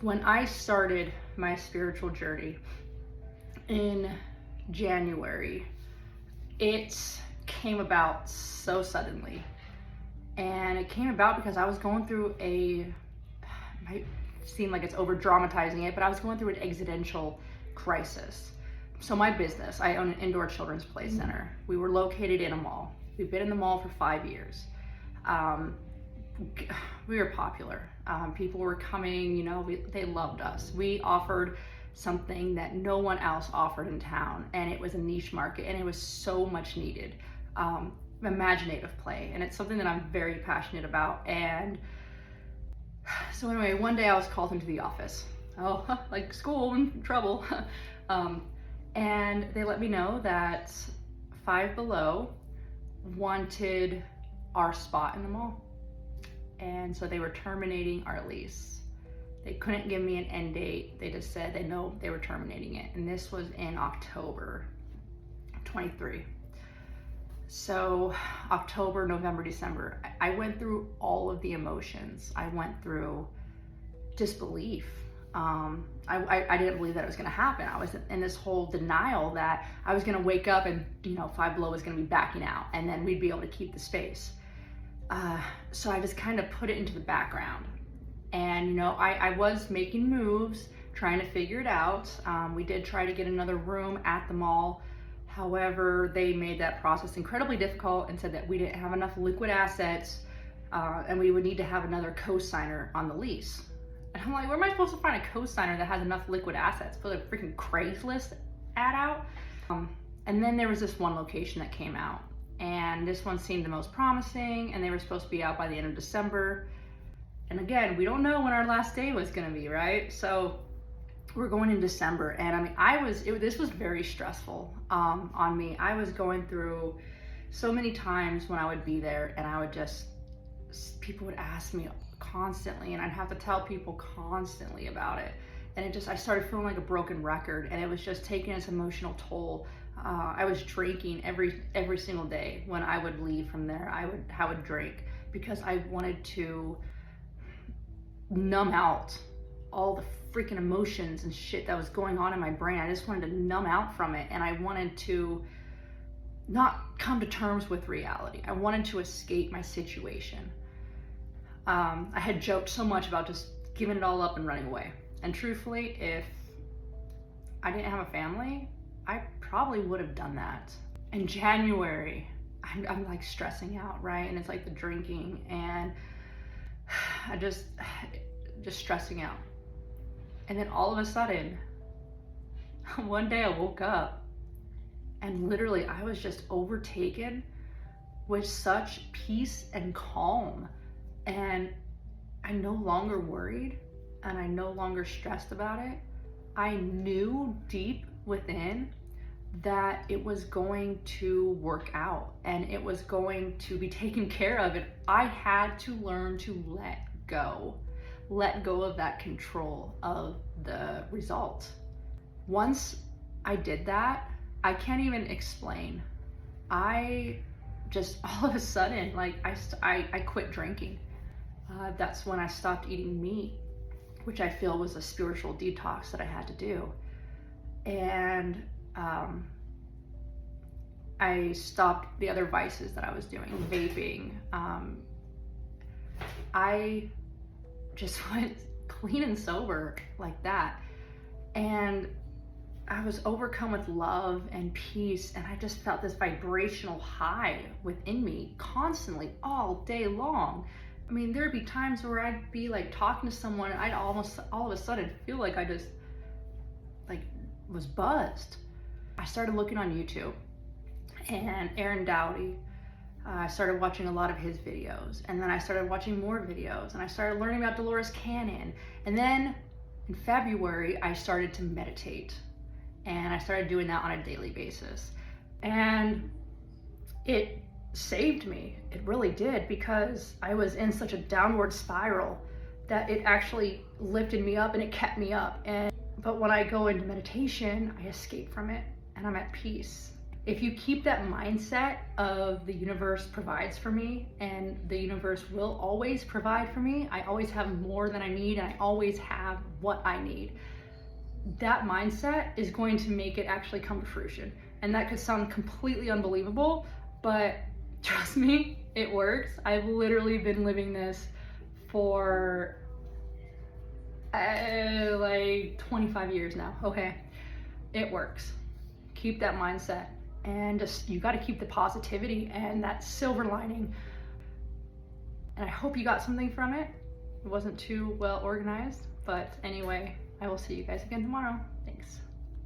When I started my spiritual journey in January, it came about so suddenly. And it came about because I was going through might seem like it's over dramatizing it, but I was going through an existential crisis. So my business, I own an indoor children's play center. We were located in a mall. We've been in the mall for 5 years. We were popular. People were coming, they loved us. We offered something that no one else offered in town, and it was a niche market, and it was so much needed. Imaginative play, and it's something that I'm very passionate about. And so anyway, one day I was called into the office. Like school and trouble. And they let me know that Five Below wanted our spot in the mall. And so they were terminating our lease. They couldn't give me an end date. They just said they were terminating it. And this was in October 23. So October, November, December, I went through all of the emotions. I went through disbelief. I didn't believe that it was gonna happen. I was in this whole denial that I was gonna wake up and Five Below was gonna be backing out, and then we'd be able to keep the space. So I just kind of put it into the background. And I was making moves, trying to figure it out. We did try to get another room at the mall. However, they made that process incredibly difficult and said that we didn't have enough liquid assets, and we would need to have another co-signer on the lease. And I'm like, where am I supposed to find a co-signer that has enough liquid assets? Put a freaking Craigslist ad out? And then there was this one location that came out, and this one seemed the most promising, and they were supposed to be out by the end of December. And again, we don't know when our last day was gonna be, right? So we're going in December, and I mean, this was very stressful on me. I was going through so many times when I would be there, and people would ask me constantly, and I'd have to tell people constantly about it. And I started feeling like a broken record, and it was just taking its emotional toll. I was drinking every single day. When I would leave from there, I would drink because I wanted to numb out all the freaking emotions and shit that was going on in my brain. I just wanted to numb out from it, and I wanted to not come to terms with reality. I wanted to escape my situation. I had joked so much about just giving it all up and running away. And truthfully, if I didn't have a family, I probably would have done that. In January, I'm like stressing out, right? And it's like the drinking, and I just stressing out. And then all of a sudden, one day I woke up, and literally I was just overtaken with such peace and calm. And I'm no longer worried, and I no longer stressed about it. I knew deep within that it was going to work out, and it was going to be taken care of. And I had to learn to let go of that control of the result. Once I did that, I can't even explain. I just all of a sudden, like I quit drinking. That's when I stopped eating meat, which I feel was a spiritual detox that I had to do. And I stopped the other vices that I was doing, vaping. I just went clean and sober like that. And I was overcome with love and peace, and I just felt this vibrational high within me constantly all day long. I mean, there'd be times where I'd be like talking to someone, and I'd almost all of a sudden feel like I just like was buzzed. I started looking on YouTube, and Aaron Dowdy, I started watching a lot of his videos, and then I started watching more videos, and I started learning about Dolores Cannon. And then in February, I started to meditate, and I started doing that on a daily basis. And it saved me. It really did, because I was in such a downward spiral that it actually lifted me up, and it kept me up. But when I go into meditation, I escape from it, and I'm at peace. If you keep that mindset of the universe provides for me and the universe will always provide for me, I always have more than I need and I always have what I need, that mindset is going to make it actually come to fruition. And that could sound completely unbelievable, but trust me, it works. I've literally been living this for like 25 years now, okay? It works. Keep that mindset, and just, you got to keep the positivity and that silver lining. And I hope you got something from it. It wasn't too well organized, but anyway, I will see you guys again tomorrow. Thanks.